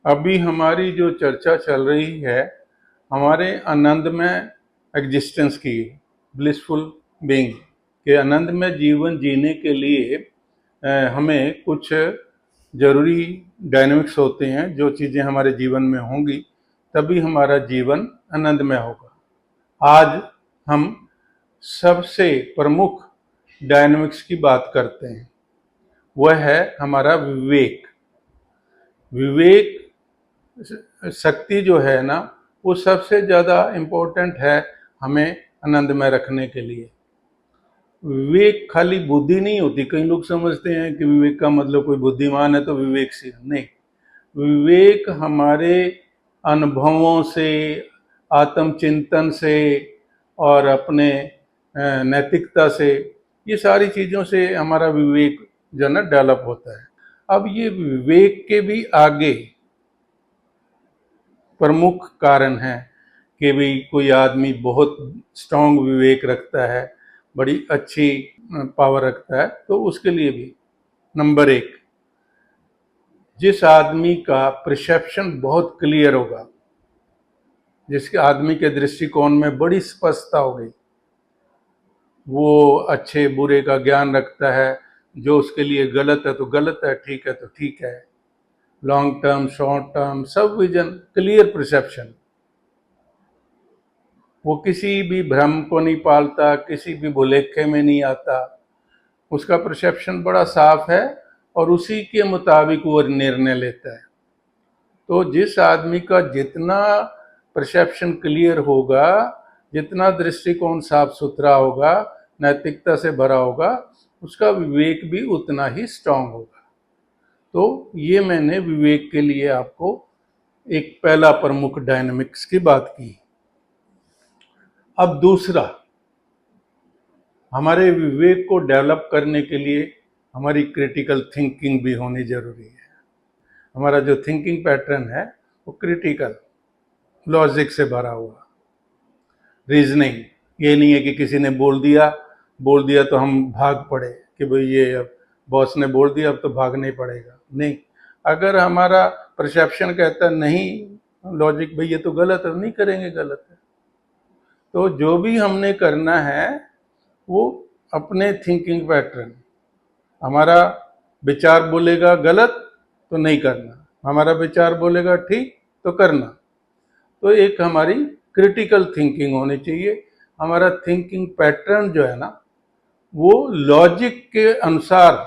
अभी हमारी जो चर्चा चल रही है हमारे आनंदमय एग्जिस्टेंस की, ब्लिसफुल बीइंग के आनंदमय जीवन जीने के लिए हमें कुछ ज़रूरी डायनामिक्स होते हैं। जो चीज़ें हमारे जीवन में होंगी तभी हमारा जीवन आनंदमय होगा। आज हम सबसे प्रमुख डायनामिक्स की बात करते हैं, वह है हमारा विवेक। विवेक शक्ति जो है ना, वो सबसे ज़्यादा इम्पोर्टेंट है हमें आनंदमय रखने के लिए। विवेक खाली बुद्धि नहीं होती। कई लोग समझते हैं कि विवेक का मतलब कोई बुद्धिमान है तो विवेकशील, नहीं। विवेक हमारे अनुभवों से, आत्मचिंतन से और अपने नैतिकता से, ये सारी चीज़ों से हमारा विवेक जो है ना डेवलप होता है। अब ये विवेक के भी आगे प्रमुख कारण है कि भाई कोई आदमी बहुत स्ट्रांग विवेक रखता है, बड़ी अच्छी पावर रखता है, तो उसके लिए भी नंबर 1, जिस आदमी का परसेप्शन बहुत क्लियर होगा, जिसके आदमी के दृष्टिकोण में बड़ी स्पष्टता हो गई, वो अच्छे बुरे का ज्ञान रखता है, जो उसके लिए गलत है तो गलत है, ठीक है तो ठीक है, लॉन्ग टर्म शॉर्ट टर्म सब विजन, क्लियर परसेप्शन। वो किसी भी भ्रम को नहीं पालता, किसी भी भुलेखे में नहीं आता, उसका परसेप्शन बड़ा साफ है और उसी के मुताबिक वो निर्णय लेता है। तो जिस आदमी का जितना परसेप्शन क्लियर होगा, जितना दृष्टिकोण साफ सुथरा होगा, नैतिकता से भरा होगा, उसका विवेक भी उतना ही स्ट्रांग होगा। तो ये मैंने विवेक के लिए आपको एक पहला प्रमुख डायनामिक्स की बात की। अब दूसरा, हमारे विवेक को डेवलप करने के लिए हमारी क्रिटिकल थिंकिंग भी होनी जरूरी है। हमारा जो थिंकिंग पैटर्न है वो क्रिटिकल, लॉजिक से भरा हुआ, रीजनिंग। ये नहीं है कि किसी ने बोल दिया तो हम भाग पड़े कि भाई ये अब बॉस ने बोल दिया अब तो भागना ही पड़ेगा, नहीं। अगर हमारा परसेप्शन कहता नहीं, लॉजिक भाई ये तो गलत है, नहीं करेंगे, गलत है। तो जो भी हमने करना है वो अपने थिंकिंग पैटर्न, हमारा विचार बोलेगा गलत तो नहीं करना, हमारा विचार बोलेगा ठीक तो करना। तो एक हमारी क्रिटिकल थिंकिंग होनी चाहिए। हमारा थिंकिंग पैटर्न जो है ना, वो लॉजिक के अनुसार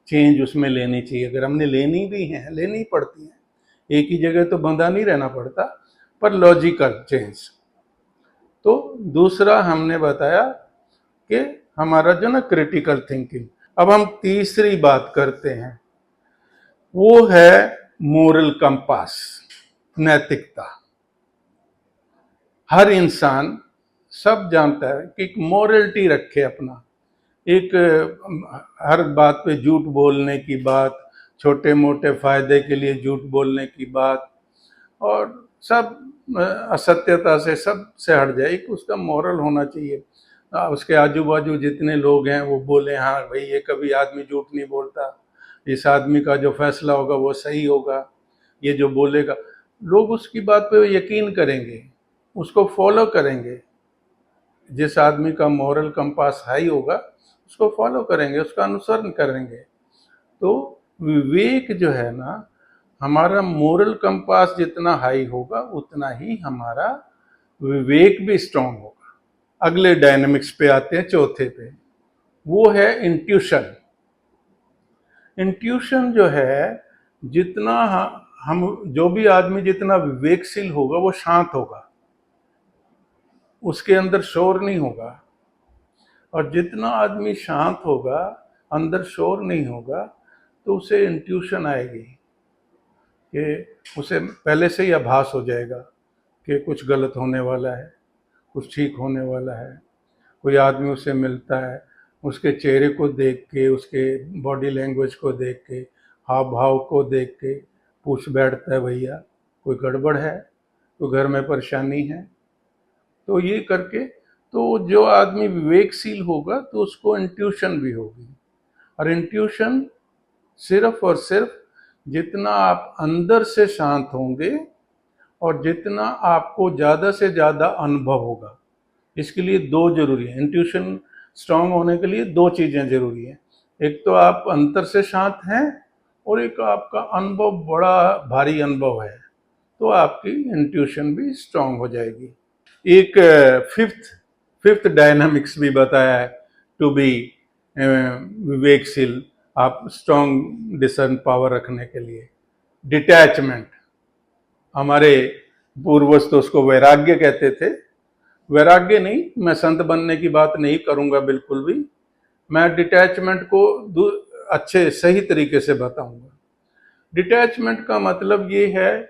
चेंज उसमें लेनी चाहिए। अगर हमने लेनी भी है, लेनी पड़ती है, एक ही जगह तो बंधा नहीं रहना पड़ता, पर लॉजिकल चेंज। तो दूसरा हमने बताया कि हमारा जो ना क्रिटिकल थिंकिंग। अब हम तीसरी बात करते हैं, वो है मोरल कंपास, नैतिकता। हर इंसान सब जानता है कि एक मोरलिटी रखे अपना, एक हर बात पे झूठ बोलने की बात, छोटे मोटे फायदे के लिए झूठ बोलने की बात, और सब असत्यता से सब से हट जाए। एक उसका मोरल होना चाहिए। उसके आजू बाजू जितने लोग हैं वो बोले हाँ भाई ये कभी आदमी झूठ नहीं बोलता, इस आदमी का जो फैसला होगा वो सही होगा, ये जो बोलेगा, लोग उसकी बात पे यकीन करेंगे, उसको फॉलो करेंगे। जिस आदमी का मॉरल कंपास हाई होगा उसको फॉलो करेंगे, उसका अनुसरण करेंगे। तो विवेक जो है ना, हमारा मोरल कंपास जितना हाई होगा उतना ही हमारा विवेक भी स्ट्रांग होगा। अगले डायनामिक्स पे आते हैं, चौथे पे, वो है इंट्यूशन। इंट्यूशन जो है, जितना हम जो भी आदमी जितना विवेकशील होगा वो शांत होगा, उसके अंदर शोर नहीं होगा। और जितना आदमी शांत होगा, अंदर शोर नहीं होगा, तो उसे इंट्यूशन आएगी कि उसे पहले से ही आभास हो जाएगा कि कुछ गलत होने वाला है, कुछ ठीक होने वाला है। कोई आदमी उससे मिलता है, उसके चेहरे को देख के, उसके बॉडी लैंग्वेज को देख के, हाव भाव को देख के पूछ बैठता है भैया कोई गड़बड़ है, तो घर में परेशानी है। तो ये करके, तो जो आदमी विवेकशील होगा तो उसको इंट्यूशन भी होगी। और इंट्यूशन सिर्फ और सिर्फ जितना आप अंदर से शांत होंगे और जितना आपको ज़्यादा से ज़्यादा अनुभव होगा। इसके लिए दो जरूरी है, इंट्यूशन स्ट्रांग होने के लिए दो चीज़ें जरूरी हैं। एक तो आप अंतर से शांत हैं और एक आपका अनुभव बड़ा भारी अनुभव है, तो आपकी इंट्यूशन भी स्ट्रांग हो जाएगी। एक फिफ्थ फिफ्थ डायनामिक्स भी बताया है टू बी विवेकशील, आप स्ट्रांग डिसीजन पावर रखने के लिए। डिटैचमेंट, हमारे पूर्वज तो उसको वैराग्य कहते थे। वैराग्य नहीं, मैं संत बनने की बात नहीं करूंगा बिल्कुल भी, मैं डिटैचमेंट को अच्छे सही तरीके से बताऊंगा। डिटैचमेंट का मतलब ये है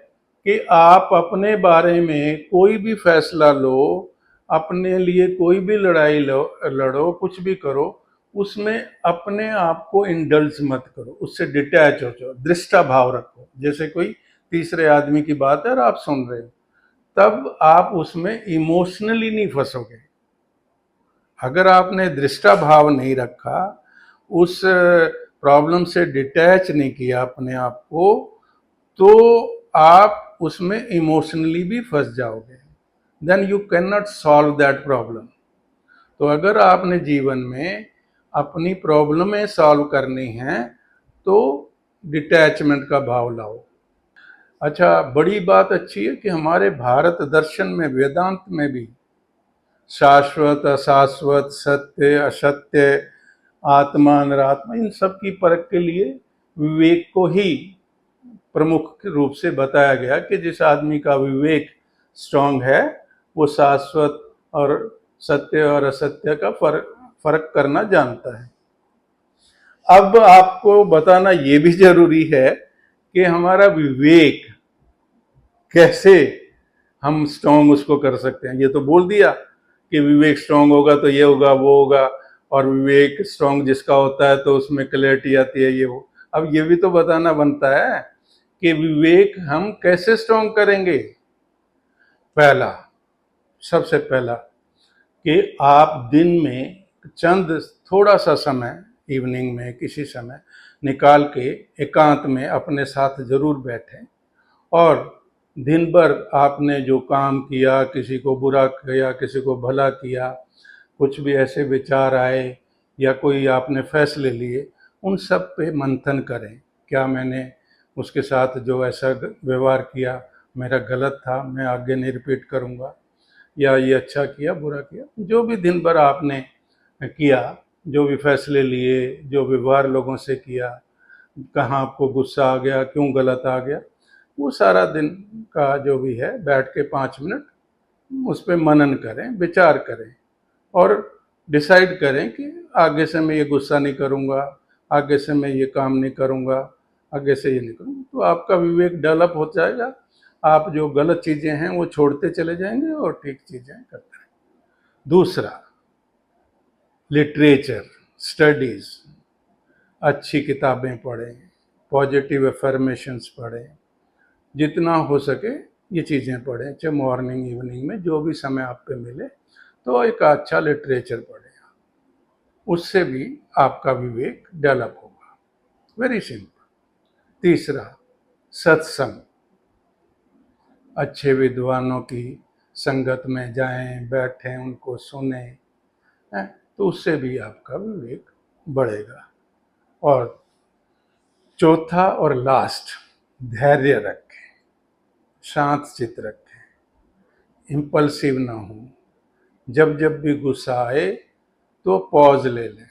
कि आप अपने बारे में कोई भी फैसला लो, अपने लिए कोई भी लड़ाई लड़ो, कुछ भी करो, उसमें अपने आप को इंडल्ज मत करो, उससे डिटैच हो जाओ, दृष्टा भाव रखो। जैसे कोई तीसरे आदमी की बात है और आप सुन रहे हो, तब आप उसमें इमोशनली नहीं फंसोगे। अगर आपने दृष्टा भाव नहीं रखा, उस प्रॉब्लम से डिटैच नहीं किया अपने आप को, तो आप उसमें इमोशनली भी फंस जाओगे। Then you can not solve that problem. तो अगर आपने जीवन में अपनी प्रॉब्लमें सॉल्व करनी हैं तो डिटैचमेंट का भाव लाओ। अच्छा, बड़ी बात अच्छी है कि हमारे भारत दर्शन में, वेदांत में भी शाश्वत, अशाश्वत, सत्य, असत्य, आत्मा, अनात्मा, इन सब की परख के लिए विवेक को ही प्रमुख रूप से बताया गया कि जिस आदमी का विवेक स्ट्रांग है वो शाश्वत और सत्य और असत्य का फर्क करना जानता है। अब आपको बताना ये भी जरूरी है कि हमारा विवेक कैसे हम स्ट्रांग उसको कर सकते हैं। ये तो बोल दिया कि विवेक स्ट्रांग होगा तो ये होगा, वो होगा, और विवेक स्ट्रांग जिसका होता है तो उसमें क्लैरिटी आती है, ये वो। अब ये भी तो बताना बनता है कि विवेक हम कैसे स्ट्रांग करेंगे। पहला, सबसे पहला, कि आप दिन में चंद थोड़ा सा समय, इवनिंग में किसी समय निकाल के एकांत में अपने साथ जरूर बैठें और दिन भर आपने जो काम किया, किसी को बुरा किया, किसी को भला किया, कुछ भी ऐसे विचार आए या कोई आपने फैसले लिए, उन सब पे मंथन करें। क्या मैंने उसके साथ जो ऐसा व्यवहार किया मेरा गलत था, मैं आगे नहीं रिपीट करूँगा, या ये अच्छा किया, बुरा किया। जो भी दिन भर आपने किया, जो भी फैसले लिए, जो व्यवहार लोगों से किया, कहाँ आपको गुस्सा आ गया, क्यों गलत आ गया, वो सारा दिन का जो भी है बैठ के 5 मिनट उस पर मनन करें, विचार करें और डिसाइड करें कि आगे से मैं ये गुस्सा नहीं करूँगा, आगे से मैं ये काम नहीं करूँगा, आगे से ये नहीं करूँगा। तो आपका विवेक डेवलप हो जाएगा, आप जो गलत चीज़ें हैं वो छोड़ते चले जाएंगे और ठीक चीज़ें करते रहेंगे। दूसरा, लिटरेचर, स्टडीज़, अच्छी किताबें पढ़ें, पॉजिटिव अफर्मेशंस पढ़ें, जितना हो सके ये चीज़ें पढ़ें, चाहे मॉर्निंग इवनिंग में जो भी समय आप पे मिले, तो एक अच्छा लिटरेचर पढ़ें, उससे भी आपका विवेक डेवलप होगा। Very simple. तीसरा, सत्संग, अच्छे विद्वानों की संगत में जाएं, बैठें, उनको सुने, तो उससे भी आपका विवेक बढ़ेगा। और चौथा और लास्ट, धैर्य रखें, शांत चित्त रखें, इम्पल्सिव ना हो। जब जब भी गुस्सा आए तो पॉज ले लें,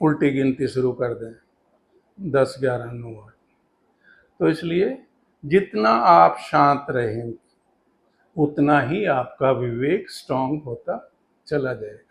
उल्टी गिनती शुरू कर दें, 10, 11, 9, 8। तो इसलिए जितना आप शांत रहें उतना ही आपका विवेक स्ट्रांग होता चला जाएगा।